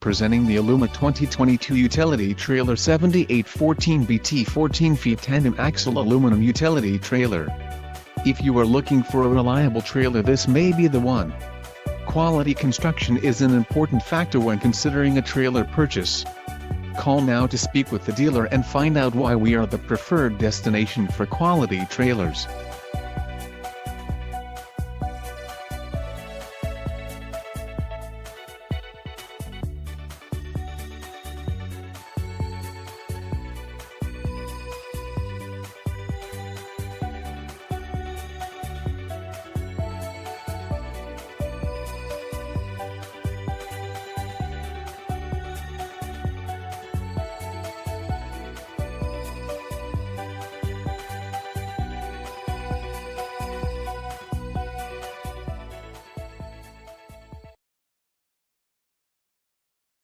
Presenting the Aluma 2022 Utility Trailer 7814 BT 14 feet tandem axle aluminum utility trailer. If you are looking for a reliable trailer, this may be the one. Quality construction is an important factor when considering a trailer purchase. Call now to speak with the dealer and find out why we are the preferred destination for quality trailers.